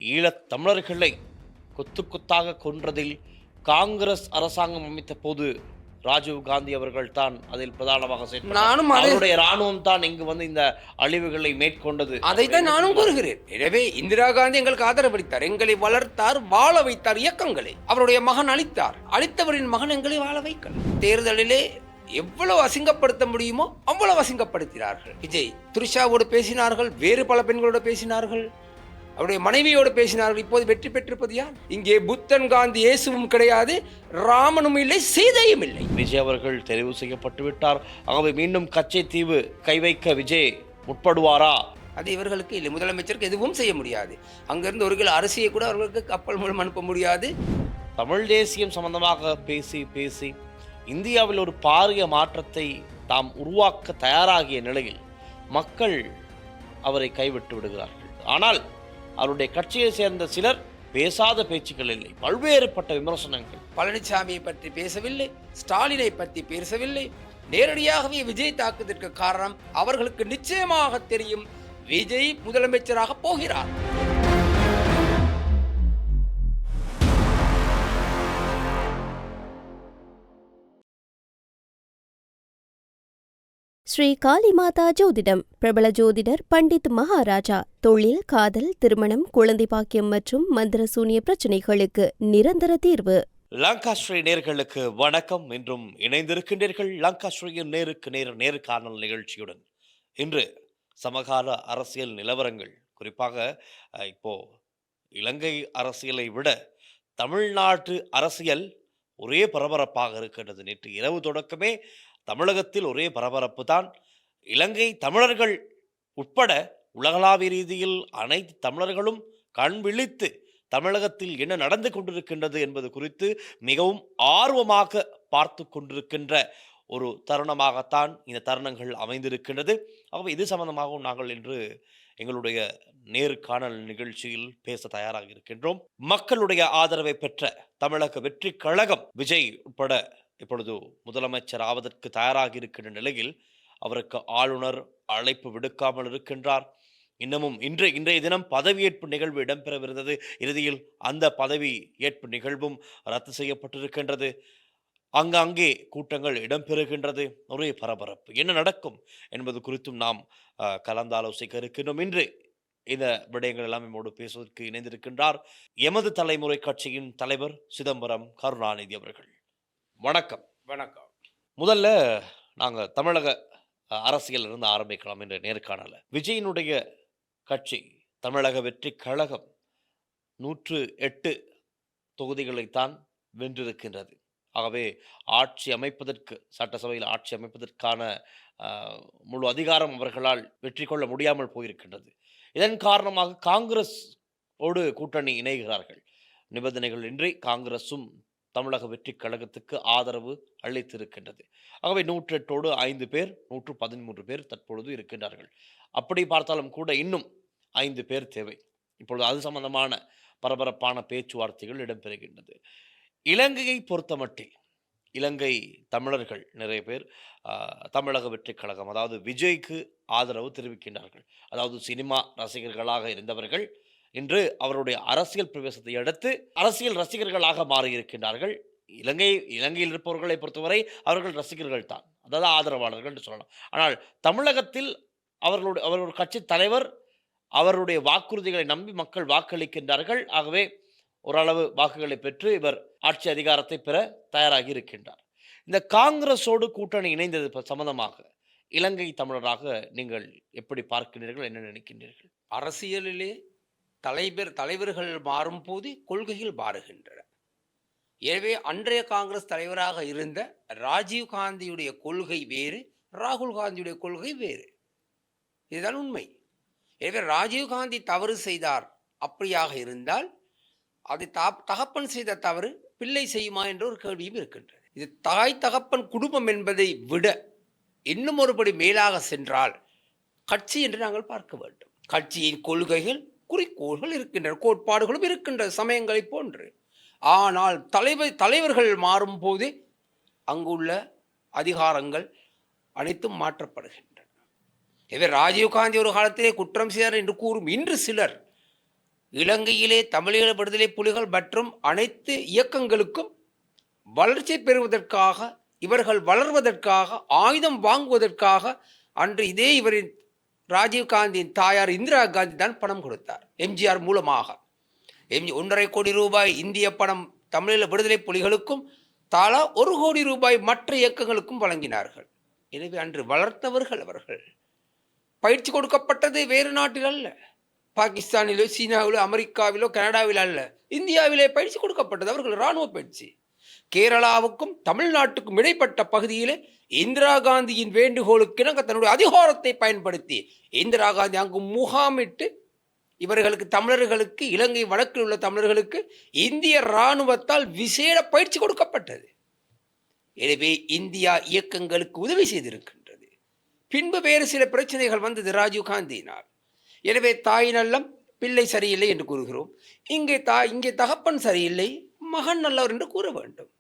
ஈழத் தமிழர்களை கொத்து கொத்தாக கொன்றதில் காங்கிரஸ் அரசாங்கம் அமைத்த போது ராஜீவ் காந்தி அவர்கள் தான் அதில் பிரதானமாக நானும் அவருடைய ராணுவம் தான் இங்கு வந்து இந்த அழிவுகளை மேற்கொண்டது. அதைத்தான் நானும் கூறுகிறேன். எனவே இந்திரா காந்தி எங்களுக்கு ஆதரவளித்தார், எங்களை வளர்த்தார், வாழ வைத்தார் இயக்கங்களை. அவருடைய மகன் அளித்தார், அளித்தவரின் மகன் எங்களை வாழ வைக்கல. தேர்தலிலே எவ்வளவு அசிங்கப்படுத்த முடியுமோ அவ்வளவு அசிங்கப்படுத்தினார்கள். விஜய் துரிஷாவோடு பேசினார்கள், வேறு பல பெண்களோடு பேசினார்கள், அவருடைய மனைவியோடு பேசினார்கள். இப்போது வெற்றி பெற்றிருப்பது யார்? இங்கே புத்தன் காந்தி இயேசுவும் கிடையாது, ராமனும் இல்லை, சீதையும் இல்லை. விஜய் அவர்கள் தெரிவு செய்யப்பட்டு விட்டார். ஆகவே மீண்டும் கச்சைத்தீவு கை வைக்க விஜய் முற்படுவாரா? அது இவர்களுக்கு இல்லை. முதலமைச்சருக்கு எதுவும் செய்ய முடியாது. அங்கிருந்து ஒரு கிலோ அரிசியை கூட அவர்களுக்கு கப்பல் மூலம் அனுப்ப முடியாது. தமிழ் தேசியம் சம்பந்தமாக பேசி பேசி இந்தியாவில் ஒரு பாரிய மாற்றத்தை தாம் உருவாக்க தயாராகிய நிலையில் மக்கள் அவரை கைவிட்டு விடுகிறார்கள். ஆனால் அவருடைய கட்சியை சேர்ந்த சிலர் பேசாத பேச்சுக்கள் இல்லை, பல்வேறுபட்ட விமர்சனங்கள். பழனிசாமியை பற்றி பேசவில்லை, ஸ்டாலினை பற்றி பேசவில்லை. நேரடியாகவே விஜய் தாக்குவதற்கு காரணம் அவர்களுக்கு நிச்சயமாக தெரியும், விஜய் முதலமைச்சராக போகிறார். ஸ்ரீ காளிமாதா ஜோதிடம். பிரபல ஜோதிடர் பண்டித் மகாராஜா. தொழில், காதல், திருமணம், குழந்தை பாக்கியம் மற்றும் மந்திர சூனிய பிரச்சனைகளுக்கு நிரந்தர தீர்வு. லங்காஸ்ரீ நேர்களுக்கு வணக்கம். இன்றும் இணைந்திருக்கின்றீர்கள் லங்காஸ்ரீயின் நேருக்கு நேர்காணல் நிகழ்ச்சியுடன். இன்று சமகால அரசியல் நிலவரங்கள், குறிப்பாக இப்போ இலங்கை அரசியலை விட தமிழ்நாட்டு அரசியல் ஒரே பரபரப்பாக இருக்கின்றது. நேற்று இரவு தொடக்கமே தமிழகத்தில் ஒரே பரபரப்பு தான். இலங்கை தமிழர்கள் உட்பட உலகளாவிய ரீதியில் அனைத்து தமிழர்களும் கண் விழித்து தமிழகத்தில் என்ன நடந்து கொண்டிருக்கின்றது என்பது குறித்து மிகவும் ஆர்வமாக பார்த்து கொண்டிருக்கின்ற ஒரு தருணமாகத்தான் இந்த தருணங்கள் அமைந்திருக்கின்றது. ஆகவே இது சம்பந்தமாகவும் நாங்கள் இன்று எங்களுடைய நேர்காணல் நிகழ்ச்சியில் பேச தயாராக இருக்கின்றோம். மக்களுடைய ஆதரவை பெற்ற தமிழக வெற்றி கழகம் விஜய் உட்பட இப்பொழுது முதலமைச்சர் ஆவதற்கு தயாராக இருக்கின்ற நிலையில் அவருக்கு ஆளுநர் அழைப்பு விடுக்காமல் இருக்கின்றார். இன்னமும் இன்றைய தினம் பதவியேற்பு நிகழ்வு இடம்பெறவிருந்தது. இறுதியில் அந்த பதவி ஏற்பு நிகழ்வும் ரத்து செய்யப்பட்டிருக்கின்றது. அங்கே கூட்டங்கள் இடம்பெறுகின்றது. ஒரே பரபரப்பு. என்ன நடக்கும் என்பது குறித்தும் நாம் கலந்தாலோசிக்க இருக்கின்றோம். இன்று இந்த விடயங்கள் எல்லாம் நம்மோடு பேசுவதற்கு இணைந்திருக்கின்றார் எமது தலைமுறை கட்சியின் தலைவர் சிதம்பரம் கருணாநிதி அவர்கள். வணக்கம். வணக்கம். முதல்ல நாங்கள் தமிழக அரசியல் இருந்து ஆரம்பிக்கலாம் என்ற நேர்காணல. விஜயினுடைய கட்சி தமிழக வெற்றி கழகம் 108 தொகுதிகளைத்தான் வென்றிருக்கின்றது. ஆகவே ஆட்சி அமைப்பதற்கு, சட்டசபையில் ஆட்சி அமைப்பதற்கான முழு அதிகாரம் அவர்களால் வெற்றி கொள்ள முடியாமல் போயிருக்கின்றது. இதன் காரணமாக காங்கிரஸ் ஓடு கூட்டணி இணைகிறார்கள். நிபந்தனைகள் இன்றி காங்கிரசும் தமிழக வெற்றி கழகத்துக்கு ஆதரவு அளித்திருக்கின்றது. ஆகவே 108ஓடு 5 பேர் 113 பேர் தற்பொழுது இருக்கின்றார்கள். அப்படி பார்த்தாலும் கூட இன்னும் 5 பேர் தேவை. இப்பொழுது அது சம்பந்தமான பரபரப்பான பேச்சுவார்த்தைகள் இடம்பெறுகின்றது. இலங்கையை பொறுத்தமட்டில் இலங்கை தமிழர்கள் நிறைய பேர் தமிழக வெற்றி கழகம், அதாவது விஜய்க்கு ஆதரவு தெரிவிக்கின்றார்கள். அதாவது சினிமா ரசிகர்களாக இருந்தவர்கள் இன்று அவருடைய அரசியல் பிரவேசத்தை அடுத்து அரசியல் ரசிகர்களாக மாறியிருக்கின்றார்கள். இலங்கையில் இருப்பவர்களை பொறுத்தவரை அவர்கள் ரசிகர்கள் தான், அதாவது ஆதரவாளர்கள் என்று சொல்லலாம். ஆனால் தமிழகத்தில் அவர்களுடைய கட்சி தலைவர் அவருடைய வாக்குறுதிகளை நம்பி மக்கள் வாக்களிக்கின்றார்கள். ஆகவே ஓரளவு வாக்குகளை பெற்று இவர் ஆட்சி அதிகாரத்தை பெற தயாராகி இருக்கின்றார். இந்த காங்கிரஸோடு கூட்டணி இணைந்தது சம்பந்தமாக இலங்கை தமிழராக நீங்கள் எப்படி பார்க்கின்றீர்கள், என்ன நினைக்கின்றீர்கள்? அரசியலிலே தலைவர்கள் மாறும் போது கொள்கைகள் மாறுகின்றன. எனவே அன்றைய காங்கிரஸ் தலைவராக இருந்த ராஜீவ் காந்தியுடைய கொள்கை வேறு, ராகுல் காந்தியுடைய கொள்கை வேறு. இதுதான் உண்மை. எனவே ராஜீவ் காந்தி தவறு செய்தார். அப்படியாக இருந்தால் அது தகப்பன் செய்த தவறு பிள்ளை செய்யுமா என்ற ஒரு கேள்வியும் இருக்கின்றது. இது தாய் தகப்பன் குடும்பம் என்பதை விட இன்னும் ஒருபடி மேலாக சென்றால் கட்சி என்று நாங்கள் பார்க்க வேண்டும். கட்சியின் கொள்கைகள், குறிக்கோள்கள் இருக்கின்றன, கோட்பாடுகளும் இருக்கின்ற சமயங்களை போன்று. ஆனால் தலைவர்கள் மாறும் போது அங்குள்ள அதிகாரங்கள் அனைத்தும் மாற்றப்படுகின்றன. எனவே ராஜீவ்காந்தி ஒரு காலத்திலே குற்றம் செய்தார் என்று கூறும் இன்று சிலர் இலங்கையிலே தமிழீழ விடுதலை புலிகள் மற்றும் அனைத்து இயக்கங்களுக்கும் வளர்ச்சி பெறுவதற்காக, இவர்கள் வளர்வதற்காக, ஆயுதம் வாங்குவதற்காக அன்று இதே இவரின் ராஜீவ்காந்தியின் தாயார் இந்திரா காந்தி தான் பணம் கொடுத்தார். எம்ஜிஆர் மூலமாக 1.5 கோடி ரூபாய் இந்திய பணம் தமிழீழ விடுதலை புலிகளுக்கும் தலா 1 கோடி ரூபாய் மற்ற இயக்கங்களுக்கும் வழங்கினார்கள். எனவே அன்று வளர்த்தவர்கள் அவர்கள். பயிற்சி கொடுக்கப்பட்டது வேறு நாட்டில் அல்ல, பாகிஸ்தானிலோ, சீனாவிலோ, அமெரிக்காவிலோ, கனடாவிலோ அல்ல, இந்தியாவிலே பயிற்சி கொடுக்கப்பட்டது அவர்கள் இராணுவ பயிற்சி. கேரளாவுக்கும் தமிழ்நாட்டுக்கும் இடைப்பட்ட பகுதியிலே இந்திரா காந்தியின் வேண்டுகோளுக்கு தன்னுடைய அதிகாரத்தை பயன்படுத்தி இந்திரா காந்தி அங்கு முகாமிட்டு இவர்களுக்கு, தமிழர்களுக்கு, இலங்கை வடக்கில் உள்ள தமிழர்களுக்கு இந்திய இராணுவத்தால் விசேட பயிற்சி கொடுக்கப்பட்டது. எனவே இந்தியா இயக்கங்களுக்கு உதவி செய்திருக்கின்றது. பின்பு வேறு சில பிரச்சனைகள் வந்தது ராஜீவ்காந்தியினால். எனவே தாய் நல்லம் பிள்ளை சரியில்லை என்று கூறுகிறோம். இங்கே தகப்பன் சரியில்லை, மகன் நல்லவர் என்று கூற வேண்டும்.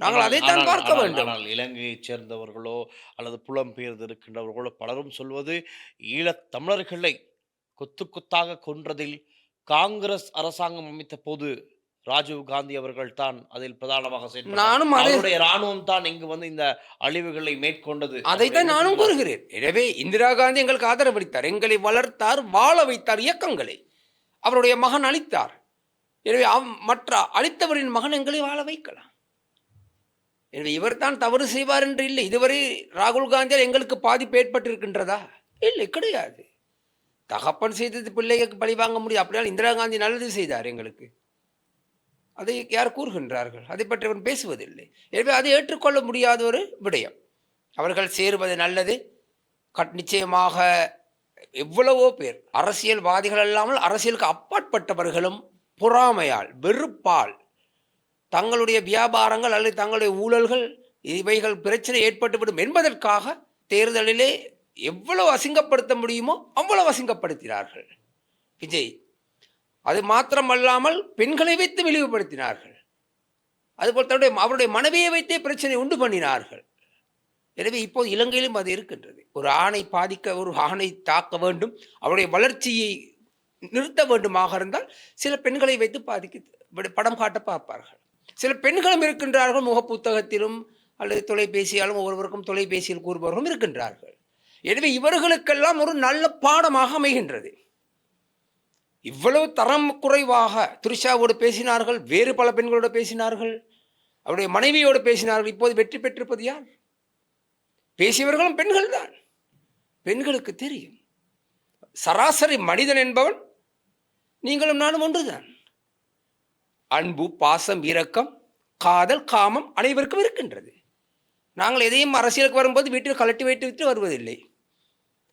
நாங்கள் அதைத்தான் பார்க்க வேண்டும். ஆனால் இலங்கையைச் சேர்ந்தவர்களோ அல்லது புலம்பெயர்ந்து இருக்கின்றவர்களோ பலரும் சொல்வது, ஈழத் தமிழர்களை கொத்து கொத்தாக கொன்றதில் காங்கிரஸ் அரசாங்கம் அமைத்த போது ராஜீவ் காந்தி அவர்கள் தான் அதில் பிரதானமாக அவருடைய ராணுவம் தான் இங்கு வந்து இந்த அழிவுகளை மேற்கொண்டது. அதைத்தான் நானும் கூறுகிறேன். எனவே இந்திரா காந்தி எங்களுக்கு ஆதரவளித்தார், எங்களை வளர்த்தார், வாழ வைத்தார் இயக்கங்களை. அவருடைய மகன் அளித்தார். எனவே மற்ற அளித்தவரின் மகன் எங்களை வாழ வைக்கலாம். எனவே இவர் தான் தவறு செய்வார் என்று இல்லை. இதுவரை ராகுல் காந்தியால் எங்களுக்கு பாதிப்பு ஏற்பட்டிருக்கின்றதா? இல்லை, கிடையாது. தகப்பன் செய்தது பிள்ளைகளுக்கு பழி வாங்க முடியும். அப்படியால் இந்திரா காந்தி நல்லது செய்தார் எங்களுக்கு. அதை யார் கூறுகின்றார்கள்? அதை பற்றி அவன் பேசுவதில்லை. எனவே அதை ஏற்றுக்கொள்ள முடியாத ஒரு விடயம். அவர்கள் சேருவது நல்லது. நிச்சயமாக எவ்வளவோ பேர் அரசியல்வாதிகள் அல்லாமல் அரசியலுக்கு அப்பாற்பட்டவர்களும் பொறாமையால், வெறுப்பால், தங்களுடைய வியாபாரங்கள் அல்லது தங்களுடைய ஊழல்கள் இவைகள் பிரச்சனை ஏற்பட்டுவிடும் என்பதற்காக தேர்தலிலே எவ்வளவு அசிங்கப்படுத்த முடியுமோ அவ்வளவு அசிங்கப்படுத்தினார்கள் விஜய். அது மாத்திரமல்லாமல் பெண்களை வைத்து இழிவுபடுத்தினார்கள். அதுபோல் அவருடைய மனைவியை வைத்தே பிரச்சனை உண்டு பண்ணினார்கள். எனவே இப்போது இலங்கையிலும் அது இருக்கின்றது. ஒரு ஆணை பாதிக்க, ஒரு ஆணை தாக்க வேண்டும், அவருடைய வளர்ச்சியை நிறுத்த வேண்டுமாக இருந்தால் சில பெண்களை வைத்து படம் காட்ட பார்ப்பார்கள். சில பெண்களும் இருக்கின்றார்கள், முக புத்தகத்திலும் அல்லது தொலைபேசியாலும் ஒவ்வொருவருக்கும் தொலைபேசியில் கூறுபவர்களும் இருக்கின்றார்கள். எனவே இவர்களுக்கெல்லாம் ஒரு நல்ல பாடமாக அமைகின்றது. இவ்வளவு தரம் குறைவாக துரிஷாவோடு பேசினார்கள், வேறு பல பெண்களோடு பேசினார்கள், அவருடைய மனைவியோடு பேசினார்கள். இப்போது வெற்றி பெற்றிருப்பது யார்? பேசியவர்களும் பெண்கள் தான். பெண்களுக்கு தெரியும், சராசரி மனிதன் என்பவன் நீங்களும் நானும் ஒன்றுதான். அன்பு, பாசம், இரக்கம், காதல், காமம் அனைவருக்கும் இருக்கின்றது. நாங்கள் எதையும் அரசியலுக்கு வரும்போது வீட்டில் கலட்டி வைத்து விட்டு வருவதில்லை.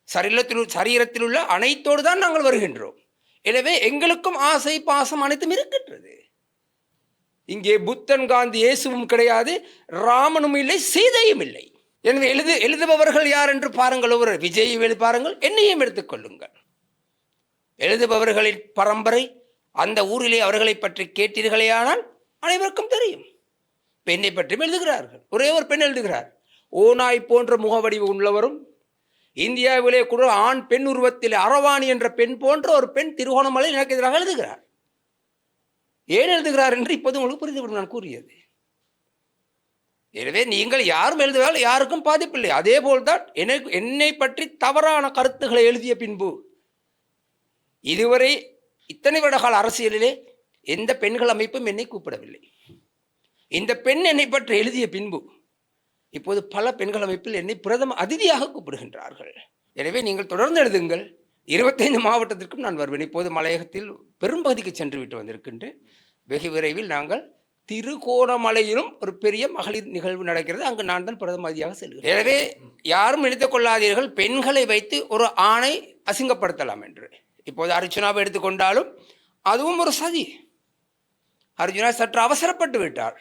சரீரத்தில் உள்ள அனைத்தோடு தான் நாங்கள் வருகின்றோம். எனவே எங்களுக்கும் ஆசை, பாசம் அனைத்தும் இருக்கின்றது. இங்கே புத்தன், காந்தி, இயேசுவும் கிடையாது, ராமனும் இல்லை, சீதையும் இல்லை. எனவே எழுதுபவர்கள் யார் என்று பாருங்கள். ஒரு விஜயை பாருங்கள், என்னையும் எடுத்துக்கொள்ளுங்கள். எழுதுபவர்களின் பரம்பரை, அந்த ஊரிலே அவர்களை பற்றி கேட்டீர்களேயானால் அனைவருக்கும் தெரியும். பெண்ணை பற்றியும் எழுதுகிறார்கள். ஒரே ஒரு பெண் எழுதுகிறார். ஓநாய் போன்ற முகவடிவு உள்ளவரும், இந்தியாவிலே கூட ஆண் பெண் உருவத்தில் அரவாணி என்ற பெண் போன்ற ஒரு பெண் திருகோணமலை எனக்கு எதிராக எழுதுகிறார். ஏன் எழுதுகிறார் என்று இப்போது உங்களுக்கு புரிந்துவிடும் நான் கூறியது. எனவே நீங்கள் யாரும் எழுதுவால் யாருக்கும் பாதிப்பில்லை. அதே போல்தான் என்னை பற்றி தவறான கருத்துக்களை எழுதிய பின்பு, இதுவரை இத்தனை வருடகால அரசியலிலே எந்த பெண்கள் அமைப்பும் என்னை கூப்பிடவில்லை. இந்த பெண் என்னை பற்றி எழுதிய பின்பு இப்போது பல பெண்கள் அமைப்பில் என்னை பிரதம அதிதியாக கூப்பிடுகின்றார்கள். எனவே நீங்கள் தொடர்ந்து எழுதுங்கள். 25 மாவட்டத்திற்கும் நான் வருவேன். இப்போது மலையகத்தில் பெரும்பகுதிக்கு சென்று விட்டு வந்திருக்கின்றேன். வெகு விரைவில் நாங்கள் திருகோணமலையிலும் ஒரு பெரிய மகளிர் நிகழ்வு நடக்கிறது, அங்கு நான் தான் பிரதம அதிதியாக செல்கிறேன். எனவே யாரும் நினைத்துக் கொள்ளாதீர்கள் பெண்களை வைத்து ஒரு ஆணை அசிங்கப்படுத்தலாம் என்று. இப்போது அர்ஜுனாவை எடுத்துக்கொண்டாலும் அதுவும் ஒரு சதி. அர்ஜுனா சற்று அவசரப்பட்டு விட்டார்.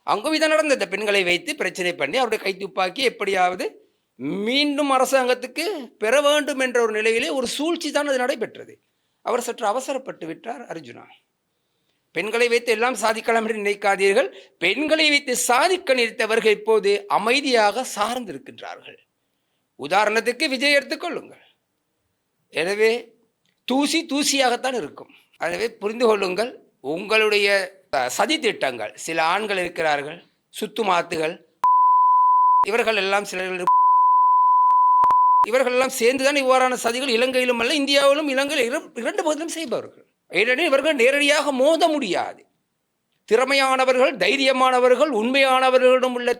அங்கும் இதை நடந்தது. பெண்களை வைத்து பிரச்சனை பண்ணி அவருடைய கைத்துப்பாக்கி எப்படியாவது மீண்டும் அரசாங்கத்துக்கு பெற வேண்டும் என்ற ஒரு நிலையிலே ஒரு சூழ்ச்சி தான் அது நடைபெற்றது. அவர் சற்று அவசரப்பட்டு விட்டார் அர்ஜுனா. பெண்களை வைத்து எல்லாம் சாதிக்கலாம் என்று நினைக்காதீர்கள். பெண்களை வைத்து சாதிக்க நினைத்தவர்கள் இப்போது அமைதியாக சார்ந்திருக்கின்றார்கள். உதாரணத்துக்கு விஜய் எடுத்துக்கொள்ளுங்கள். எனவே தூசி தூசியாகத்தான் இருக்கும். எனவே புரிந்து கொள்ளுங்கள், உங்களுடைய சதி திட்டங்கள், சில ஆண்கள் இருக்கிறார்கள், சுத்துமாத்துகள், இவர்கள் எல்லாம் இவர்கள் எல்லாம் சேர்ந்துதான் இவ்வாறான சதிகள் இலங்கையிலும் அல்ல இந்தியாவிலும் இலங்கையில் இரண்டு பகுதியிலும் செய்பவர்கள். ஏனெனில் இவர்கள் நேரடியாக மோத முடியாது. திறமையானவர்கள், தைரியமானவர்கள், உண்மையானவர்களிடம் உள்ள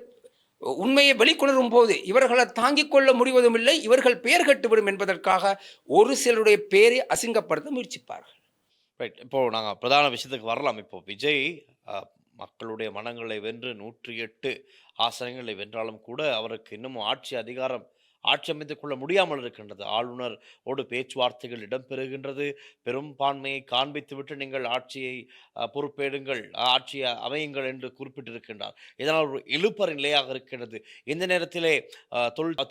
உண்மையை வெளிக்கொணரும் போது இவர்களை தாங்கிக் கொள்ள முடிவதும் இல்லை. இவர்கள் பெயர் கட்டுவிடும் என்பதற்காக ஒரு சிலருடைய பெயரை அசிங்கப்படுத்த முயற்சிப்பார்கள். ரைட். இப்போ நாங்கள் பிரதான விஷயத்துக்கு வரலாம். இப்போ விஜய் மக்களுடைய மனங்களை வென்று 108 ஆசனங்களை வென்றாலும் கூட அவருக்கு இன்னமும் ஆட்சி அமைத்துக் கொள்ள முடியாமல் இருக்கின்றது. ஆளுநர் ஓடு பேச்சுவார்த்தைகள் இடம்பெறுகின்றது. பெரும்பான்மையை காண்பித்துவிட்டு நீங்கள் ஆட்சியை பொறுப்பேடுங்கள், ஆட்சியை அமையுங்கள் என்று குறிப்பிட்டிருக்கின்றார். இதனால் ஒரு இழுபறி நிலையாக இருக்கின்றது. இந்த நேரத்திலே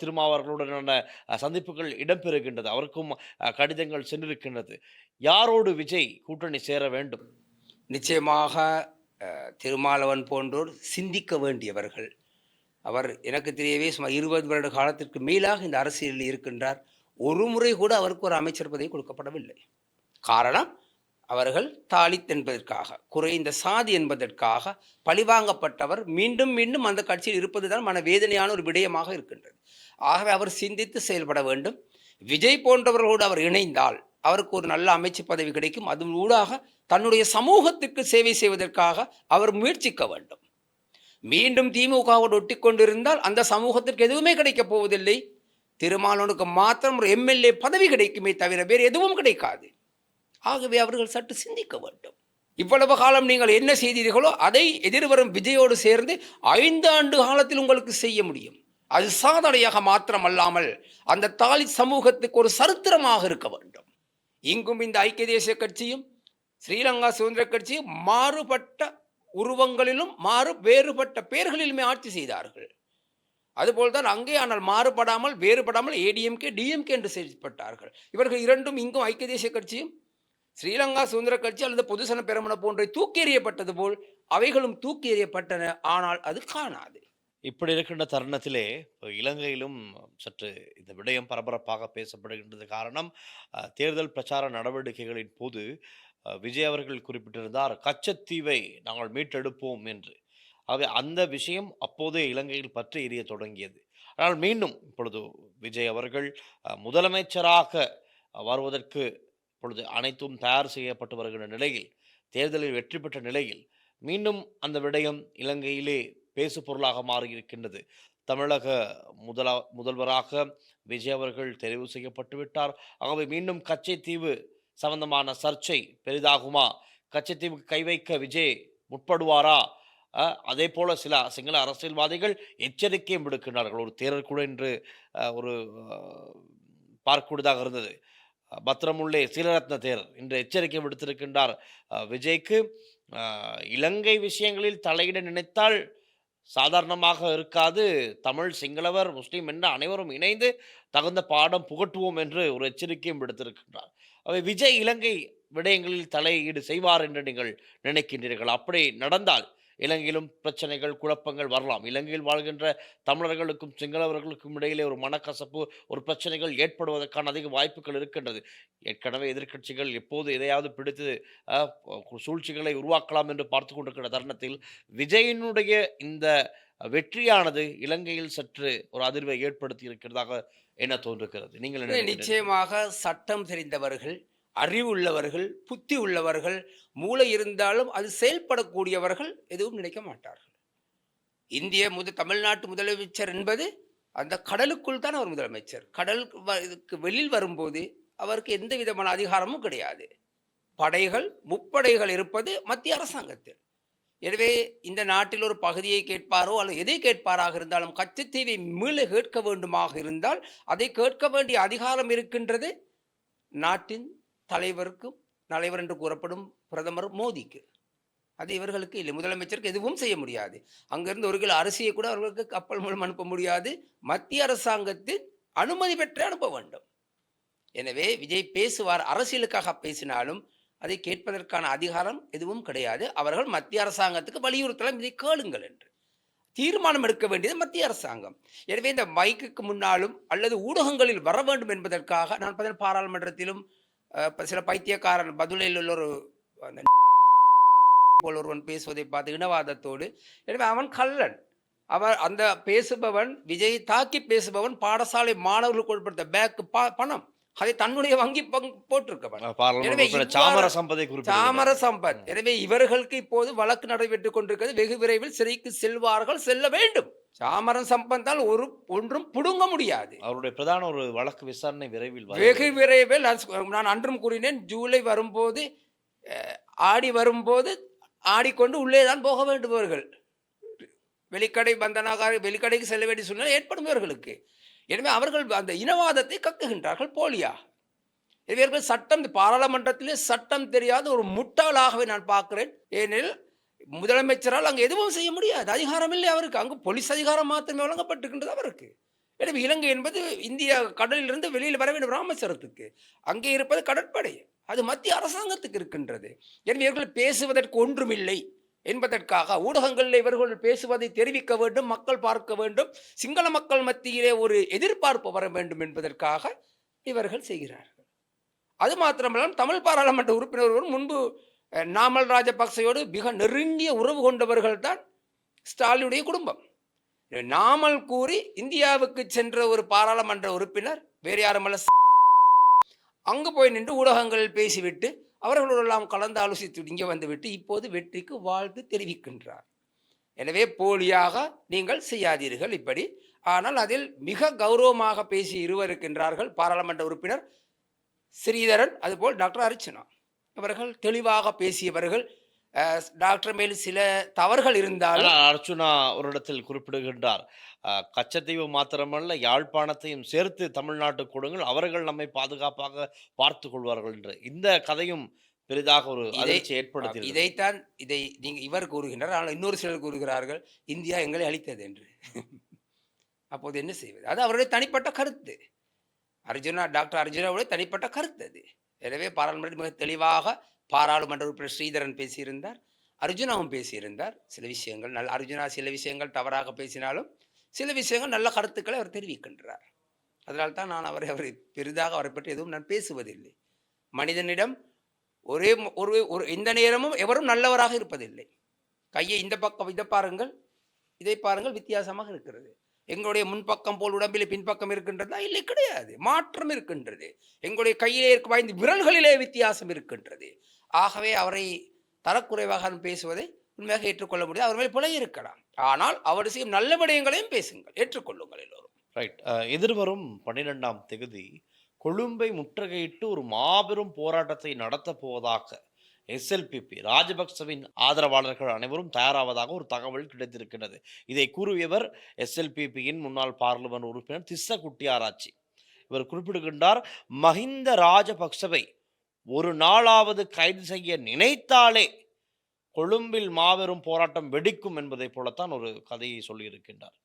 திருமாவர்களுடனான சந்திப்புகள் இடம்பெறுகின்றது. அவருக்கும் கடிதங்கள் சென்றிருக்கின்றது. யாரோடு விஜய் கூட்டணி சேர வேண்டும்? நிச்சயமாக திருமாவளவன் போன்றோர் சிந்திக்க வேண்டியவர்கள். அவர் எனக்கு தெரியவே சுமார் 20 வருட காலத்திற்கு மேலாக இந்த அரசியலில் இருக்கின்றார். ஒரு முறை கூட அவருக்கு ஒரு அமைச்சர் பதவி கொடுக்கப்படவில்லை. காரணம், அவர்கள் தாலித் என்பதற்காக, குறைந்த சாதி என்பதற்காக பழிவாங்கப்பட்டவர் மீண்டும் மீண்டும் அந்த கட்சியில் இருப்பதுதான் மனவேதனையான ஒரு விடயமாக இருக்கின்றது. ஆகவே அவர் சிந்தித்து செயல்பட வேண்டும். விஜய் போன்றவர்களோடு அவர் இணைந்தால் அவருக்கு ஒரு நல்ல அமைச்சு பதவி கிடைக்கும். அதன் ஊடாக தன்னுடைய சமூகத்துக்கு சேவை செய்வதற்காக அவர் முயற்சிக்க வேண்டும். மீண்டும் திமுகவோடு ஒட்டி கொண்டிருந்தால் அந்த சமூகத்திற்கு எதுவுமே கிடைக்கப் போவதில்லை. திருமாவளவனுக்கு மாத்திரம் ஒரு எம்எல்ஏ பதவி கிடைக்குமே தவிர வேறு எதுவும் கிடைக்காது. ஆகவே அவர்கள் சற்று சிந்திக்க வேண்டும். இவ்வளவு காலம் நீங்கள் என்ன செய்தீர்களோ அதை எதிர்வரும் விஜயோடு சேர்ந்து 5 ஆண்டு காலத்தில் உங்களுக்கு செய்ய முடியும். அது சாதனையாக மாத்திரமல்லாமல் அந்த தாலித் சமூகத்துக்கு ஒரு சரித்திரமாக இருக்க வேண்டும். இங்கும் இந்த ஐக்கிய தேசிய கட்சியும் ஸ்ரீலங்கா சுதந்திர கட்சியும் மாறுபட்ட உருவங்களிலும் வேறுபட்ட பெயர்களிலுமே ஆட்சி செய்தார்கள். அதுபோல்தான் அங்கே ஆனால் மாறுபடாமல் வேறுபடாமல் ஏடிஎம்கே டிஎம்கே என்று செயல்பட்டார்கள். இவர்கள் இரண்டும் இங்கும் ஐக்கிய தேசிய கட்சியும் ஸ்ரீலங்கா சுதந்திர கட்சி அல்லது பொதுசன பெரமுன போன்ற தூக்கி எறியப்பட்டது போல் அவைகளும் தூக்கி எறியப்பட்டன. ஆனால் அது காணாது. இப்படி இருக்கின்ற தருணத்திலே இலங்கையிலும் சற்று இந்த விடயம் பரபரப்பாக பேசப்படுகின்றது. காரணம், தேர்தல் பிரச்சார நடவடிக்கைகளின் போது விஜய் அவர்கள் குறிப்பிட்டிருந்தார், கச்சத்தீவை நாங்கள் மீட்டெடுப்போம் என்று. ஆகவே அந்த விஷயம் அப்போதே இலங்கையில் பற்றி எரிய தொடங்கியது. ஆனால் மீண்டும் இப்பொழுது விஜய் அவர்கள் முதலமைச்சராக வருவதற்கு இப்பொழுது அனைத்தும் தயார் செய்யப்பட்டு வருகின்ற நிலையில், தேர்தலில் வெற்றி பெற்ற நிலையில் மீண்டும் அந்த விடயம் இலங்கையிலே பேசு பொருளாக மாறியிருக்கின்றது. தமிழக முதல்வராக விஜய் அவர்கள் தெரிவு செய்யப்பட்டு விட்டார். ஆகவே மீண்டும் கச்சைத்தீவு சம்பந்தமான சர்ச்சை பெரிதாகுமா? கச்சைத்தீவுக்கு கை வைக்க விஜய் முற்படுவாரா? அதே போல சில சிங்கள அரசியல்வாதிகள் எச்சரிக்கையும் விடுக்கின்றார்கள். ஒரு தேரர் கூட என்று ஒரு பார்க்கக்கூடியதாக இருந்தது. பத்திரமுள்ளே சீலரத்ன தேரர் இன்று எச்சரிக்கை விடுத்திருக்கின்றார் விஜய்க்கு. இலங்கை விஷயங்களில் தலையிட நினைத்தால் சாதாரணமாக இருக்காது. தமிழ், சிங்களவர், முஸ்லீம் என்ற அனைவரும் இணைந்து தகுந்த பாடம் புகட்டுவோம் என்று ஒரு எச்சரிக்கையும் விடுத்திருக்கின்றார். அவை விஜய் இலங்கை விடயங்களில் தலையீடு செய்வார் என்று நீங்கள் நினைக்கின்றீர்கள்? அப்படி நடந்தால் இலங்கையிலும் பிரச்சனைகள், குழப்பங்கள் வரலாம். இலங்கையில் வாழ்கின்ற தமிழர்களுக்கும் சிங்களவர்களுக்கும் இடையிலே ஒரு மனக்கசப்பு, ஒரு பிரச்சனைகள் ஏற்படுவதற்கான அதிக வாய்ப்புகள் இருக்கின்றது. ஏற்கனவே எதிர்க்கட்சிகள் எப்போது எதையாவது பிடித்து சூழ்ச்சிகளை உருவாக்கலாம் என்று பார்த்து கொண்டிருக்கிற தருணத்தில் விஜயினுடைய இந்த வெற்றியானது இலங்கையில் சற்று ஒரு அதிர்வை ஏற்படுத்தி இருக்கிறதாக என்ன தோன்றுகிறது? நீங்கள் நிச்சயமாக சட்டம் தெரிந்தவர்கள், அறிவுள்ளவர்கள், புத்தி உள்ளவர்கள், மூளை இருந்தாலும் அது செயல்படக்கூடியவர்கள் எதுவும் நினைக்க மாட்டார்கள். தமிழ்நாட்டு முதலமைச்சர் என்பது அந்த கடலுக்குள் தான் அவர் முதலமைச்சர். கடலுக்கு வெளியில் வரும்போது அவருக்கு எந்த விதமான அதிகாரமும் கிடையாது. முப்படைகள் இருப்பது மத்திய அரசாங்கத்தில். எனவே இந்த நாட்டில் ஒரு பகுதியை கேட்பாரோ அல்லது எதை கேட்பாராக இருந்தாலும் கச்சத்தீவை மீள கேட்க வேண்டுமாக இருந்தால் அதை கேட்க வேண்டிய அதிகாரம் இருக்கின்றது நாட்டின் தலைவர் என்று கூறப்படும் பிரதமர் மோடிக்கு. அது இவர்களுக்கு இல்லை. முதலமைச்சருக்கு எதுவும் செய்ய முடியாது. அங்கிருந்து 1 கிலோ அரிசியை கூட அவர்களுக்கு கப்பல் மூலம் அனுப்ப முடியாது. மத்திய அரசாங்கத்தின் அனுமதி பெற்று அனுப்ப வேண்டும். எனவே விஜய் பேசுவார், அரசியலுக்காக பேசினாலும் அதை கேட்பதற்கான அதிகாரம் எதுவும் கிடையாது. அவர்கள் மத்திய அரசாங்கத்துக்கு வலியுறுத்தலாம், இதை கேளுங்கள் என்று. தீர்மானம் எடுக்க வேண்டியது மத்திய அரசாங்கம். எனவே இந்த மைக்குக்கு முன்னாலும் அல்லது ஊடகங்களில் வர வேண்டும் என்பதற்காக நான் பாராளுமன்றத்திலும் சில பைத்தியக்காரன் பதுளையில் உள்ள ஒரு அந்த போல் ஒருவன் பேசுவதை பார்த்து இனவாதத்தோடு. எனவே அவன் கள்ளன். அவன் அந்த பேசுபவன் விஜயை தாக்கி பேசுபவன் பாடசாலை மாணவர்களுக்கு கொடுத்த பேக்கு பணம் அதை தன்னுடைய வங்கி போட்டிருக்கவன். எனவே சாமர சம்பதை சாமர சம்பத். எனவே இவர்களுக்கு இப்போது வழக்கு நடைபெற்றுக் கொண்டிருக்கிறது. வெகு விரைவில் சிறைக்கு செல்வார்கள், செல்ல வேண்டும். சாமரன் சம்பந்தால் ஒன்றும் புடுங்க முடியாது. அவருடைய பிரதான ஒரு வழக்கு விசாரணை விரைவில் வெகு விரைவில். நான் அன்றும் கூறினேன், ஜூலை வரும்போது ஆடி வரும்போது ஆடிக்கொண்டு உள்ளேதான் போக வேண்டும். அவர்கள் வெளிக்கடை பந்தனாகார வெளிக்கடைக்கு செல்ல வேண்டிய சூழ்நிலை ஏற்படும் இவர்களுக்கு. எனவே அவர்கள் அந்த இனவாதத்தை கக்குகின்றார்கள் போலியா. இவர்கள் சட்டம் பாராளுமன்றத்திலே சட்டம் தெரியாத ஒரு முட்டாளாகவே நான் பார்க்கிறேன். ஏனெனில் முதலமைச்சரால் அங்கு எதுவும் செய்ய முடியாது, அதிகாரம் இல்லை அவருக்கு. அங்கு போலீஸ் அதிகாரம் மாத்திரமே வழங்கப்பட்டிருக்கின்றது அவருக்கு. எனவே இலங்கை என்பது இந்தியா கடலிலிருந்து வெளியில் வர வேண்டும் ராமேஸ்வரத்துக்கு. அங்கே இருப்பது கடற்படை, அது மத்திய அரசாங்கத்துக்கு இருக்கின்றது. எனவே இவர்கள் பேசுவதற்கு ஒன்றுமில்லை என்பதற்காக ஊடகங்களில் இவர்கள் பேசுவதை தெரிவிக்க வேண்டும், மக்கள் பார்க்க வேண்டும், சிங்கள மக்கள் மத்தியிலே ஒரு எதிர்பார்ப்பு வர வேண்டும் என்பதற்காக இவர்கள் செய்கிறார்கள். அது மாத்திரமல்ல, தமிழ் பாராளுமன்ற உறுப்பினர் ஒருவர் முன்பு நாமல் ராஜபக்சையோடு மிக நெருங்கிய உறவு கொண்டவர்கள் தான் ஸ்டாலினுடைய குடும்பம். நாமல் கூறி இந்தியாவுக்கு சென்ற ஒரு பாராளுமன்ற உறுப்பினர் வேறு யாருமல்ல, அங்கு போய் நின்று ஊடகங்களில் பேசிவிட்டு அவர்களோடெல்லாம் கலந்து ஆலோசித்து இங்கே வந்துவிட்டு இப்போது வெற்றிக்கு வாழ்த்து தெரிவிக்கின்றார். எனவே போலியாக நீங்கள் செய்யாதீர்கள் இப்படி. ஆனால் அதில் மிக கௌரவமாக பேசி இருவர் இருக்கின்றார்கள். பாராளுமன்ற உறுப்பினர் ஸ்ரீதரன், அதுபோல் டாக்டர் அர்ச்சனா. இவர்கள் தெளிவாக பேசியவர்கள். டாக்டர் மேல் சில தவறுகள் இருந்தாலும் அர்ச்சுனா ஒரு இடத்தில் குறிப்பிடுகின்றார், கச்சத்தீவு மாத்திரமல்ல யாழ்ப்பாணத்தையும் சேர்த்து தமிழ்நாட்டு கொடுங்கள், அவர்கள் நம்மை பாதுகாப்பாக பார்த்து கொள்வார்கள் என்று. இந்த கதையும் பெரிதாக ஒரு அதிர்ச்சி ஏற்படுத்தி. இதைத்தான் இவர் கூறுகின்றார். ஆனால் இன்னொரு சிலர் கூறுகிறார்கள் இந்தியா எங்களை அழித்தது என்று. அப்போது என்ன செய்வது? அது அவருடைய தனிப்பட்ட கருத்து. டாக்டர் அர்ஜுனாவுடைய தனிப்பட்ட கருத்து அது. எனவே பாராளுமன்றத்தில் மிக தெளிவாக பாராளுமன்ற உறுப்பினர் ஸ்ரீதரன் பேசியிருந்தார், அர்ஜுனாவும் பேசியிருந்தார். சில விஷயங்கள் அர்ஜுனா சில விஷயங்கள் தவறாக பேசினாலும் சில விஷயங்கள் நல்ல கருத்துக்களை அவர் தெரிவிக்கின்றார். அதனால்தான் நான் அவரை பெரிதாக அவரை பற்றி எதுவும் நான் பேசுவதில்லை. மனிதனிடம் ஒரு எந்த நேரமும் எவரும் நல்லவராக இருப்பதில்லை. கையை இந்த பக்கம் இதை பாருங்கள், இதை பாருங்கள், வித்தியாசமாக இருக்கிறது. எங்களுடைய முன்பக்கம் போல் உடம்பிலே பின்பக்கம் இருக்கின்றதா? இல்லை, கிடையாது. மாற்றம் இருக்கின்றது. எங்களுடைய கையிலே இருக்க வாய்ந்த விரல்களிலே வித்தியாசம் இருக்கின்றது. ஆகவே அவரை தரக்குறைவாக பேசுவதை உண்மையாக ஏற்றுக்கொள்ள முடியாது. அவர் மேல் பிழை இருக்கலாம், ஆனால் அவர் செய்யும் நல்ல விடயங்களையும் பேசுங்கள், ஏற்றுக்கொள்ளுங்கள் எல்லோரும். ரைட். எதிர்வரும் 12ஆம் தேதி கொழும்பை முற்றுகையிட்டு ஒரு மாபெரும் போராட்டத்தை நடத்த போவதாக எஸ்எல்பிபி ராஜபக்சவின் ஆதரவாளர்கள் அனைவரும் தயாராவதாக ஒரு தகவல் கிடைத்திருக்கிறது. இதை கூறியவர் எஸ்எல்பிபியின் முன்னாள் பார்லிமெண்ட் உறுப்பினர் திஸ்ஸ குட்டியாராச்சி. இவர் குறிப்பிடுகின்றார், மஹிந்த ராஜபக்சவை ஒரு நாளாவது கைது செய்ய நினைத்தாலே கொழும்பில் மாபெரும் போராட்டம் வெடிக்கும் என்பதை போலத்தான் ஒரு கதையை சொல்லியிருக்கின்றார்.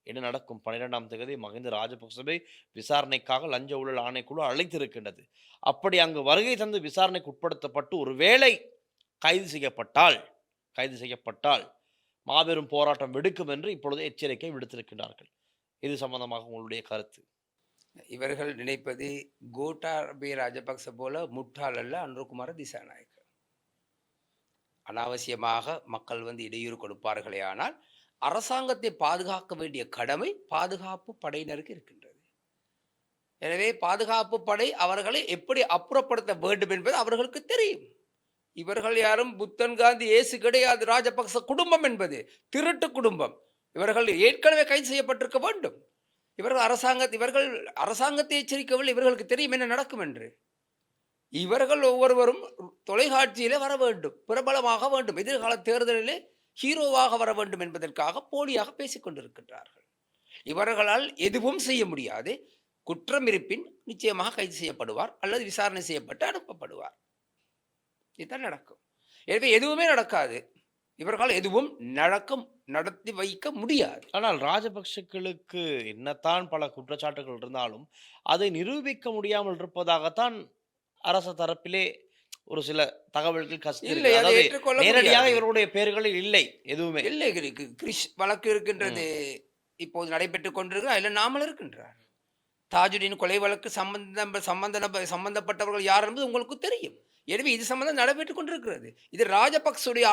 என்ன நடக்கும்? 12ஆம் தேதி மஹிந்த ராஜபக்சவை விசாரணைக்காக லஞ்ச ஊழல் ஆணைக்குழு அழைத்திருக்கின்றது. அப்படி அங்கு வருகை தந்து விசாரணைக்கு உட்படுத்தப்பட்டு ஒருவேளை கைது செய்யப்பட்டால் மாபெரும் போராட்டம் வெடிக்கும் என்று இப்பொழுது எச்சரிக்கை விடுத்திருக்கிறார்கள். இது சம்பந்தமாக உங்களுடைய கருத்து? இவர்கள் நினைப்பது கோட்டாபய ராஜபக்ச போல முட்டாள் அல்ல அனுரகுமார திசாநாயக்க. அனாவசியமாக மக்கள் இடையூறு கொடுப்பார்களே, ஆனால் அரசாங்கத்தை பாதுகாக்க வேண்டிய கடமை பாதுகாப்பு படையினருக்கு இருக்கின்றது. எனவே பாதுகாப்பு படை அவர்களை எப்படி அப்புறப்படுத்த வேண்டும் என்பது அவர்களுக்கு தெரியும். இவர்கள் யாரும் புத்தன் காந்தி இயேசு கிடையாது. ராஜபக்ச குடும்பம் என்பது திருட்டு குடும்பம். இவர்கள் ஏற்கனவே கைது செய்யப்பட்டிருக்க வேண்டும். இவர்கள் அரசாங்கத்தை எச்சரிக்கவில்லை. இவர்களுக்கு தெரியும் என்ன நடக்கும் என்று. இவர்கள் ஒவ்வொருவரும் தொலைக்காட்சியிலே வர வேண்டும், பிரபலமாக வேண்டும், எதிர்கால தேர்தலிலே ஹீரோவாக வர வேண்டும் என்பதற்காக போலியாக பேசிக் கொண்டிருக்கின்றார்கள். இவர்களால் எதுவும் செய்ய முடியாது. குற்றம் இருப்பின் நிச்சயமாக கைது செய்யப்படுவார் அல்லது விசாரணை செய்யப்பட்டு அனுப்பப்படுவார். இதுதான் நடக்கும். எனவே எதுவுமே நடக்காது. இவர்களால் எதுவும் நடத்தி வைக்க முடியாது. ஆனால் ராஜபக்சர்களுக்கு என்னத்தான் பல குற்றச்சாட்டுகள் இருந்தாலும் அதை நிரூபிக்க முடியாமல் இருப்பதாகத்தான் அரசு தரப்பிலே ஒரு சில தகவல்கள் நேரடியாக இவருடைய பெயர்களில் இல்லை, எதுவுமே இல்லை. கிரிஷ் வழக்கு இருக்கின்றது, இப்போது நடைபெற்றுக் கொண்டிருக்கிறது. அதில் நாமல் இருக்கின்றார். தாஜுடின் கொலை வழக்கு சம்பந்தப்பட்டவர்கள் யார் என்பது உங்களுக்கு தெரியும். எனவே இது சம்பந்தம் நடைபெற்றுக் கொண்டிருக்கிறது. இது ராஜபக்சவுடைய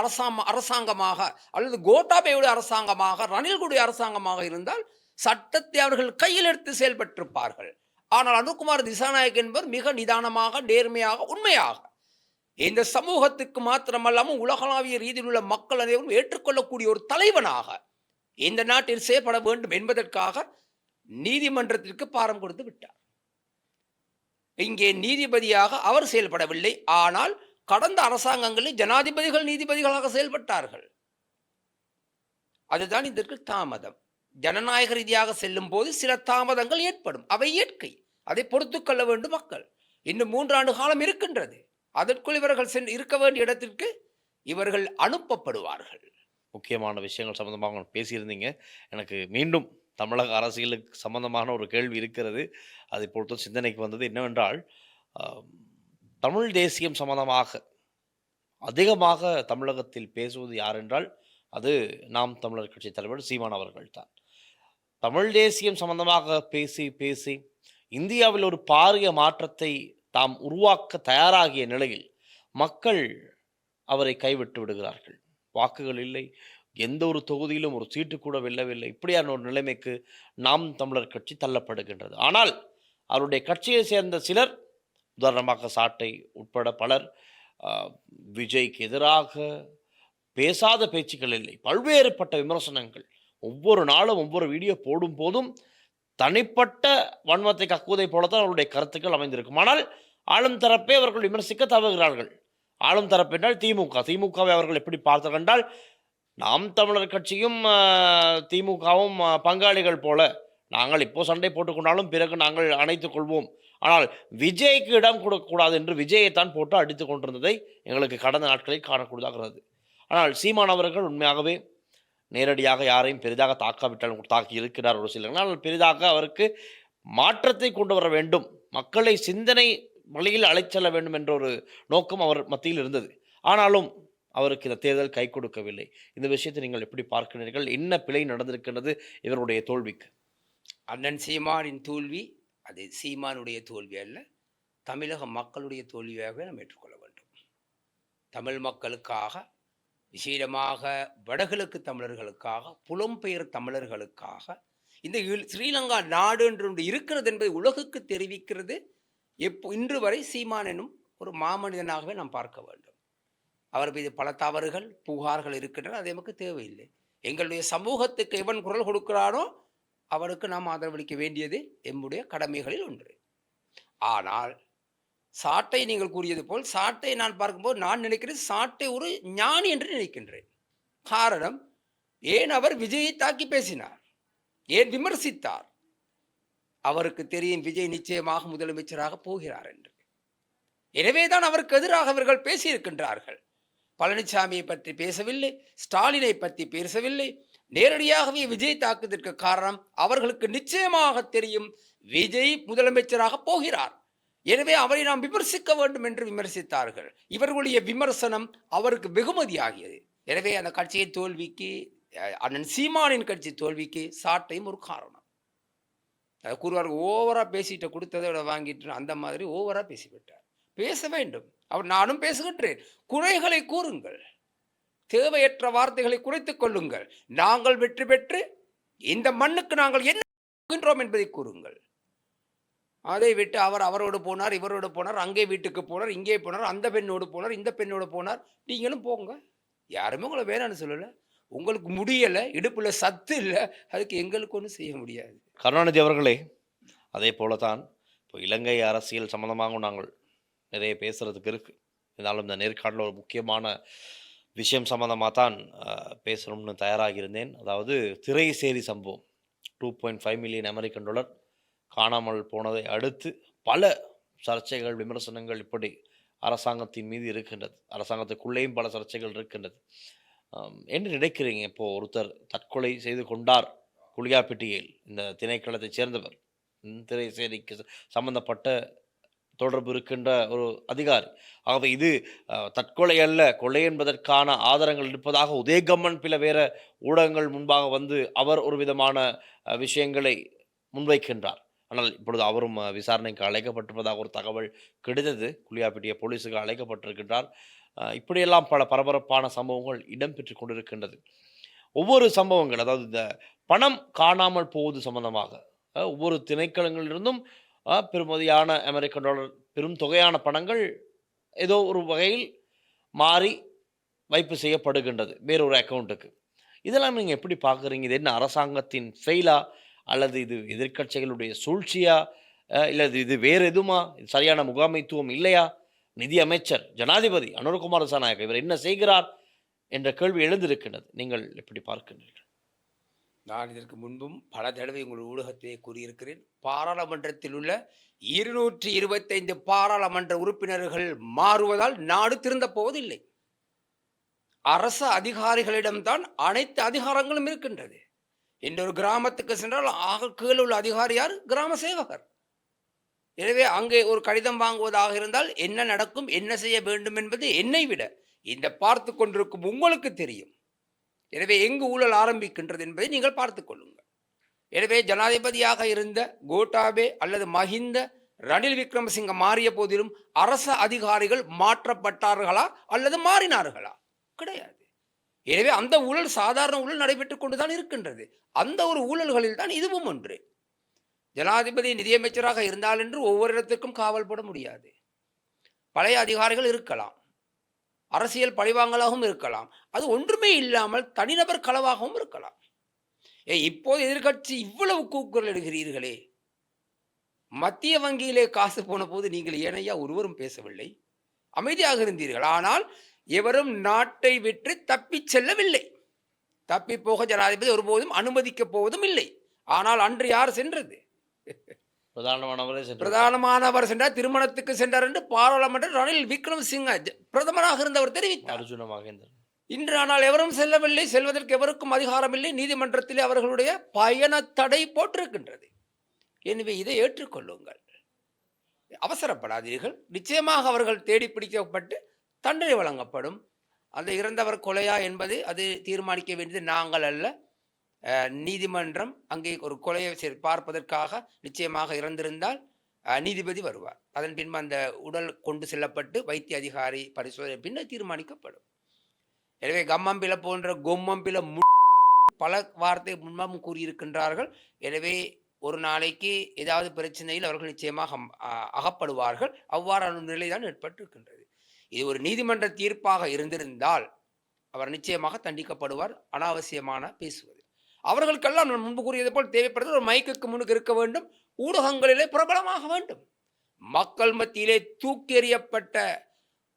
அரசாங்கமாக அல்லது கோட்டாபேவுடைய அரசாங்கமாக, ரணில்குடைய அரசாங்கமாக இருந்தால் சட்டத்தை அவர்கள் கையில் எடுத்து செயல்பட்டிருப்பார்கள். ஆனால் அனுகுமார் திசாநாயக் என்பவர் மிக நிதானமாக, நேர்மையாக, உண்மையாக இந்த சமூகத்துக்கு மாத்திரமல்லாமல் உலகளாவிய ரீதியில் உள்ள மக்கள் அனைவரும் ஏற்றுக்கொள்ளக்கூடிய ஒரு தலைவனாக இந்த நாட்டில் செய்யப்பட வேண்டும் என்பதற்காக நீதிமன்றத்திற்கு பாரம் கொடுத்து விட்டார். இங்கே நீதிபதியாக அவர் செயல்படவில்லை. ஆனால் கடந்த அரசாங்கங்களில் ஜனாதிபதிகள் நீதிபதிகளாக செயல்பட்டார்கள். அதுதான் இதற்கு தாமதம். ஜனநாயக ரீதியாக செல்லும் போது சில தாமதங்கள் ஏற்படும். அவை இயற்கை. அதை பொறுத்துக் கொள்ள வேண்டும் மக்கள். இன்னும் 3 ஆண்டு காலம் இருக்கின்றது. அதற்குள் இவர்கள் இருக்க வேண்டிய இடத்திற்கு இவர்கள் அனுப்பப்படுவார்கள். முக்கியமான விஷயங்கள் சம்பந்தமாக பேசியிருந்தீங்க. எனக்கு மீண்டும் தமிழக அரசியலுக்கு சம்பந்தமான ஒரு கேள்வி இருக்கிறது. அதை பொறுத்த சிந்தனைக்கு வந்தது என்னவென்றால், தமிழ் தேசியம் சம்பந்தமாக அதிகமாக தமிழகத்தில் பேசுவது யார் என்றால் அது நாம் தமிழர் கட்சி தலைவர் சீமான் அவர்கள் தான். தமிழ் தேசியம் சம்பந்தமாக பேசி பேசி இந்தியாவில் ஒரு பாரிய மாற்றத்தை தாம் உருவாக்க தயாராகிய நிலையில் மக்கள் அவரை கைவிட்டு விடுகிறார்கள். வாக்குகள் இல்லை, எந்த ஒரு தொகுதியிலும் ஒரு சீட்டு கூட வெல்லவில்லை. இப்படியான ஒரு நிலைமைக்கு நாம் தமிழர் கட்சி தள்ளப்படுகின்றது. ஆனால் அவருடைய கட்சியை சேர்ந்த சிலர், உதாரணமாக சாட்டை உட்பட பலர், விஜய்க்கு எதிராக பேசாத பேச்சுக்கள் இல்லை, பல்வேறுபட்ட விமர்சனங்கள். ஒவ்வொரு நாளும் ஒவ்வொரு வீடியோ போடும் போதும் தனிப்பட்ட வன்மத்தை கக்குவதை போலத்தான் அவருடைய கருத்துக்கள் அமைந்திருக்கும். ஆனால் ஆளும் தரப்பே அவர்கள் விமர்சிக்க தவறுகிறார்கள். ஆளும் தரப்பு என்றால் திமுகவை அவர்கள் எப்படி பார்த்து கண்டால், நாம் தமிழர் கட்சியும் திமுகவும் பங்காளிகள் போல, நாங்கள் இப்போ சண்டை போட்டுக்கொண்டாலும் பிறகு நாங்கள் அணைத்துக் கொள்வோம். ஆனால் விஜய்க்கு இடம் கொடுக்கக்கூடாது என்று விஜயைத்தான் போட்டு அடித்து கொண்டிருந்ததை எங்களுக்கு கடந்த நாட்களில் காணக்கூடியதாகிறது. ஆனால் சீமான் அவர்கள் உண்மையாகவே நேரடியாக யாரையும் பெரிதாக தாக்காவிட்டாலும் தாக்கி இருக்கிறார் ஒரு சிலர். ஆனால் பெரிதாக அவருக்கு மாற்றத்தை கொண்டு வர வேண்டும், மக்களை சிந்தனை வழியில் அழைச்செல்ல வேண்டும் என்ற ஒரு நோக்கம் அவர் மத்தியில் இருந்தது. ஆனாலும் அவருக்கு இந்த தேர்தல் கை கொடுக்கவில்லை. இந்த விஷயத்தை நீங்கள் எப்படி பார்க்கிறீர்கள்? என்ன பிழை நடந்திருக்கின்றது இவருடைய தோல்விக்கு? அண்ணன் சீமானின் தோல்வி அது சீமானுடைய தோல்வி அல்ல, தமிழக மக்களுடைய தோல்வியாகவே நாம் ஏற்றுக்கொள்ள வேண்டும். தமிழ் மக்களுக்காக, விசேடமாக வடகிழக்கு தமிழர்களுக்காக, புலம்பெயர் தமிழர்களுக்காக இந்த ஸ்ரீலங்கா நாடு என்று இருக்கிறது என்பதை உலகுக்கு தெரிவிக்கிறது இன்று வரை சீமான் எனும் ஒரு மாமனிதனாகவே நாம் பார்க்க வேண்டும். அவர் மீது பல தவறுகள், புகார்கள் இருக்கின்றன. அது நமக்கு தேவையில்லை. எங்களுடைய சமூகத்துக்கு எவன் குரல் கொடுக்கிறானோ அவருக்கு நாம் ஆதரவளிக்க வேண்டியது எம்முடைய கடமைகளில் ஒன்று. ஆனால் சாட்டை நீங்கள் கூறியது போல், சாட்டை நான் பார்க்கும்போது நான் நினைக்கிறேன் சாட்டை ஒரு ஞானி என்று நினைக்கின்றேன். காரணம், ஏன் அவர் விஜயை தாக்கி பேசினார், ஏன் விமர்சித்தார்? அவருக்கு தெரியும் விஜய் நிச்சயமாக முதலமைச்சராக போகிறார் என்று. எனவேதான் அவருக்கு எதிராக அவர்கள் பேசியிருக்கின்றார்கள். பழனிசாமியை பற்றி பேசவில்லை, ஸ்டாலினை பற்றி பேசவில்லை. நேரடியாகவே விஜய் தாக்குவதற்கு காரணம் அவர்களுக்கு நிச்சயமாக தெரியும் விஜய் முதலமைச்சராக போகிறார். எனவே அவரை நாம் விமர்சிக்க வேண்டும் என்று விமர்சித்தார்கள். இவர்களுடைய விமர்சனம் அவருக்கு வெகுமதியாகியது. எனவே அந்த கட்சியின் தோல்விக்கு, அண்ணன் சீமானின் கட்சி தோல்விக்கு சாட்டையும் ஒரு காரணம். அதை கூறுவார், ஓவரா பேசிட்டு கொடுத்ததை விட வாங்கிட்டு அந்த மாதிரி ஓவரா பேசிவிட்டார். பேச வேண்டும். அவர் நானும் பேசுகின்றேன். குறைகளை கூறுங்கள், தேவையற்ற வார்த்தைகளை குறைத்துக் கொள்ளுங்கள். நாங்கள் வெற்றி பெற்று இந்த மண்ணுக்கு நாங்கள் என்ன என்பதை கூறுங்கள். அதை விட்டு அவர் அவரோடு போனார், இவரோடு போனார், அங்கே வீட்டுக்கு போனார், இங்கே போனார், அந்த பெண்ணோடு போனார், இந்த பெண்ணோடு போனார். நீங்களும் போங்க, யாருமே உங்களை வேணான்னு சொல்லலை. உங்களுக்கு முடியலை, இடுப்புல சத்து இல்லை, அதுக்கு எங்களுக்கு ஒன்றும் செய்ய முடியாது. கருணாநிதி அவர்களே, அதே போல தான் இப்போ இலங்கை அரசியல் சம்பந்தமாக நாங்கள் நிறைய பேசுகிறதுக்கு இருக்குது. இருந்தாலும் இந்த நேர்காணலில் ஒரு முக்கியமான விஷயம் சம்பந்தமாக தான் பேசணும்னு தயாராக இருந்தேன். அதாவது திரைசேரி சம்பவம், $2.5 மில்லியன் அமெரிக்கன் டாலர் காணாமல் போனதை அடுத்து பல சர்ச்சைகள், விமர்சனங்கள் இப்படி அரசாங்கத்தின் மீது இருக்கின்றது. அரசாங்கத்துக்குள்ளேயும் பல சர்ச்சைகள் இருக்கின்றது. என்ன நினைக்கிறீங்க? இப்போது ஒருத்தர் தற்கொலை செய்து கொண்டார் குளியாப்பிட்டியில், இந்த திணைக்களத்தைச் சேர்ந்தவர், திரைசேரிக்கு சம்பந்தப்பட்ட தொடர்பு இருக்கின்ற ஒரு அதிகாரி. ஆகவே இது தற்கொலை அல்ல, கொலை என்பதற்கான ஆதாரங்கள் இருப்பதாக உதயகம்மன் பிற வேற ஊடகங்கள் முன்பாக வந்து அவர் ஒரு விதமான விஷயங்களை முன்வைக்கின்றார். ஆனால் இப்பொழுது அவரும் விசாரணைக்கு அழைக்கப்பட்டிருப்பதாக ஒரு தகவல் கிடைத்தது. குளியாப்பிட்டிய போலீஸுக்கு அழைக்கப்பட்டிருக்கின்றார். இப்படியெல்லாம் பல பரபரப்பான சம்பவங்கள் இடம்பெற்று கொண்டிருக்கின்றது. ஒவ்வொரு சம்பவங்கள், அதாவது இந்த பணம் காணாமல் போவது சம்பந்தமாக ஒவ்வொரு திணைக்களங்களிலிருந்தும் பெருமதியான அமெரிக்கன் டாலர் பெரும் தொகையான பணங்கள் ஏதோ ஒரு வகையில் மாறி வைப்பு செய்யப்படுகின்றது வேறொரு அக்கௌண்ட்டுக்கு. இதெல்லாம் நீங்கள் எப்படி பார்க்குறீங்க? இது என்ன அரசாங்கத்தின் ஃபெயிலா, அல்லது இது எதிர்க்கட்சிகளுடைய சூழ்ச்சியா, இல்லை இது வேறு எதுவுமா? இது சரியான முகாமைத்துவம் இல்லையா? நிதி அமைச்சர் ஜனாதிபதி அனுரகுமார திசாநாயக்க இவர் என்ன செய்கிறார் என்ற கேள்வி எழுந்திருக்கின்றது. நீங்கள் எப்படி பார்க்கின்றீர்கள்? நான் இதற்கு முன்பும் பல தடவை உங்கள் ஊடகத்தை கூறியிருக்கிறேன். பாராளுமன்றத்தில் உள்ள 225 பாராளுமன்ற உறுப்பினர்கள் மாறுவதால் நாடு திருந்தப் போவதில்லை. அரசு அதிகாரிகளிடம்தான் அனைத்து அதிகாரங்களும் இருக்கின்றது. இந்த ஒரு கிராமத்துக்கு சென்றால் ஆக கீழே உள்ள அதிகாரி யார்? கிராம சேவகர். எனவே அங்கே ஒரு கடிதம் வாங்குவதாக இருந்தால் என்ன நடக்கும், என்ன செய்ய வேண்டும் என்பது என்னை விட இந்த பார்த்து கொண்டிருக்கும் உங்களுக்கு தெரியும். எனவே எங்கு ஊழல் ஆரம்பிக்கின்றது என்பதை நீங்கள் பார்த்து கொள்ளுங்கள். எனவே ஜனாதிபதியாக இருந்த கோட்டாபே அல்லது மஹிந்த, ரணில் விக்ரமசிங்க மாறிய போதிலும் அரசு அதிகாரிகள் மாற்றப்பட்டார்களா அல்லது மாறினார்களா? கிடையாது. எனவே அந்த ஊழல் சாதாரண ஊழல் நடைபெற்றுக் கொண்டுதான் இருக்கின்றது. அந்த ஒரு ஊழல்களில் தான் இதுவும் ஒன்று. ஜனாதிபதி நிதியமைச்சராக இருந்தால் என்று ஒவ்வொரு இடத்திற்கும் காவல் போட முடியாது. பழைய அதிகாரிகள் இருக்கலாம், அரசியல் பழிவாங்கலாகவும் இருக்கலாம், அது ஒன்றுமே இல்லாமல் தனிநபர் களவாகவும் இருக்கலாம். இப்போது எதிர்கட்சி இவ்வளவு கூக்குரல் எடுக்கிறீர்களே, மத்திய வங்கியிலே காசு போன போது நீங்கள் ஏனையா ஒருவரும் பேசவில்லை, அமைதியாக இருந்தீர்கள். ஆனால் எவரும் நாட்டை விட்டு தப்பிச் செல்லவில்லை. தப்பி போக ஜனாதிபதி ஒருபோதும் அனுமதிக்கப் போவதும் இல்லை. ஆனால் அன்று யார் சென்றது? பிரதானமானவர் சென்றார், திருமணத்துக்கு சென்றார் என்று பாராளுமன்ற ரணில் விக்ரமசிங்க பிரதமராக இருந்தவர் தெரிவித்தார். இன்று ஆனால் எவரும் செல்லவில்லை, செல்வதற்கு எவருக்கும் அதிகாரம் இல்லை. நீதிமன்றத்திலே அவர்களுடைய பயண தடை போட்டிருக்கின்றது. எனவே இதை ஏற்றுக்கொள்ளுங்கள், அவசரப்படாதீர்கள். நிச்சயமாக அவர்கள் தேடி பிடிக்கப்பட்டு தண்டனை வழங்கப்படும். அந்த இறந்தவர் கொலையா என்பது அது தீர்மானிக்க வேண்டியது நாங்கள் அல்ல, நீதிமன்றம். அங்கே ஒரு கொலையை பார்ப்பதற்காக நிச்சயமாக இறந்திருந்தால் நீதிபதி வருவார். அதன் பின்பு அந்த உடல் கொண்டு செல்லப்பட்டு வைத்திய அதிகாரி பரிசோதனை பின்னர் தீர்மானிக்கப்படும். எனவே கம்மம்பில போன்ற கொம்மம்பில பல வார்த்தை முன்பும் கூறியிருக்கின்றார்கள். எனவே ஒரு நாளைக்கு ஏதாவது பிரச்சனையில் அவர்கள் நிச்சயமாக அகப்படுவார்கள். அவ்வாறான நிலைதான் ஏற்பட்டிருக்கின்றது. இது ஒரு நீதிமன்ற தீர்ப்பாக இருந்திருந்தால் அவர் நிச்சயமாக தண்டிக்கப்படுவார். அனாவசியமான பேசுவது அவர்களுக்கெல்லாம் நான் முன்பு கூறியது போல் தேவைப்படுறது ஒரு மைக்குக்கு முன்னுக்கு இருக்க வேண்டும், ஊடகங்களிலே பிரபலமாக வேண்டும். மக்கள் மத்தியிலே தூக்கி எறியப்பட்ட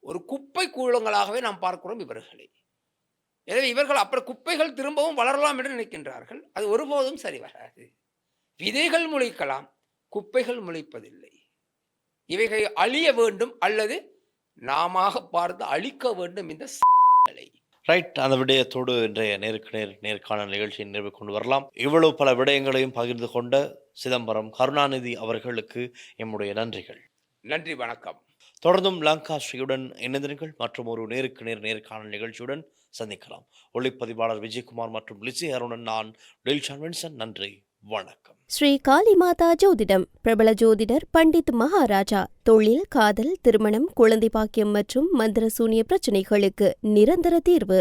ஒரு குப்பை கூழங்களாகவே நாம் பார்க்கிறோம் இவர்களை. எனவே இவர்கள் அப்புறம் குப்பைகள் திரும்பவும் வளரலாம் என்று நினைக்கின்றார்கள். அது ஒருபோதும் சரி வராது. விதைகள் முளைக்கலாம், குப்பைகள் முளைப்பதில்லை. இவைகள் அழிய வேண்டும் அல்லது நாம பார்த்து அழிக்க வேண்டும். இந்த ரைட். அந்த விடயத்தோடு இன்றைய நேருக்கு நேர்காணல் நிகழ்ச்சியை நிறைவு கொண்டு வரலாம். இவ்வளவு பல விடயங்களையும் பகிர்ந்து கொண்ட சிதம்பரம் கருணாநிதி அவர்களுக்கு எம்முடைய நன்றிகள். நன்றி, வணக்கம். தொடர்ந்தும் லங்கா ஸ்ரீயுடன் இணைந்திருங்கள். மற்றும் ஒரு நேருக்கு நேர்காணல் நிகழ்ச்சியுடன் சந்திக்கலாம். ஒளிப்பதிவாளர் விஜயகுமார் மற்றும் லிசி அருணன், நான் டெல்ஷான் வின்சன். நன்றி, வணக்கம். ஸ்ரீ காளிமாதா ஜோதிடம். பிரபல ஜோதிடர் பண்டித் மகாராஜா. தொழில், காதல், திருமணம், குழந்தை பாக்கியம் மற்றும் மந்திர சூனிய பிரச்சனைகளுக்கு நிரந்தர தீர்வு.